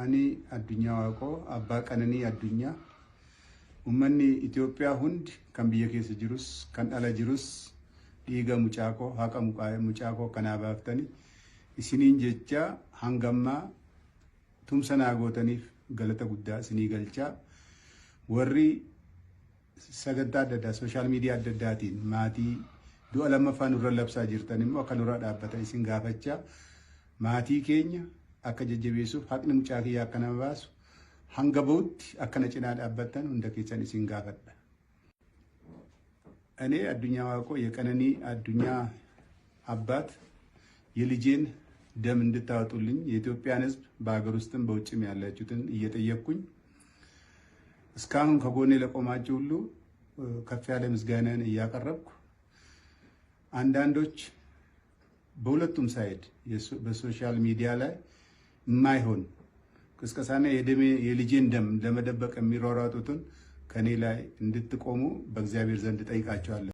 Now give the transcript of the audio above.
ani addunyaa waaqoo abbaa qananii addunyaa ummanni Itoophiyaa hundi kan biyya keessa jirus kan ala jirus dhiiga mucaakoo haqa mucaakoo kanaa baaftanii isiniin jecha hangammaa tumsa naa gootaniif galata guddaa isinii galchaa. Warri sagantaa adda addaa sooshaal miidiyaa adda addaatiin maatii du'a lammaffaa nurra labsaa jirtan immoo akka nurra dhaabbatan isin gaafachaa. Maatii keenya akka jajjabeessuuf haqni mucaa kiyyaa akka nama baasu hanga bahutti akka na cinaa dhaabbattan hunda keessan isin gaafadha. እኔ አዱኛ ዋቆ የቀነኒ አዱኛ አባት የልጄን ደም እንድታወጡልኝ የኢትዮጵያን ሕዝብ በአገር ውስጥም በውጭም ያላችሁትን እየጠየቅኩኝ እስካሁን ከጎኔ ለቆማችሁ ሁሉ ከፍ ያለ ምስጋናን እያቀረብኩ አንዳንዶች በሁለቱም ሳይድ በሶሻል ሚዲያ ላይ የማይሆን ቅስቀሳና የልጄን ደም ለመደበቅ የሚሯሯጡትን ከኔ ላይ እንድትቆሙ በእግዚአብሔር ዘንድ ጠይቃቸዋለሁ።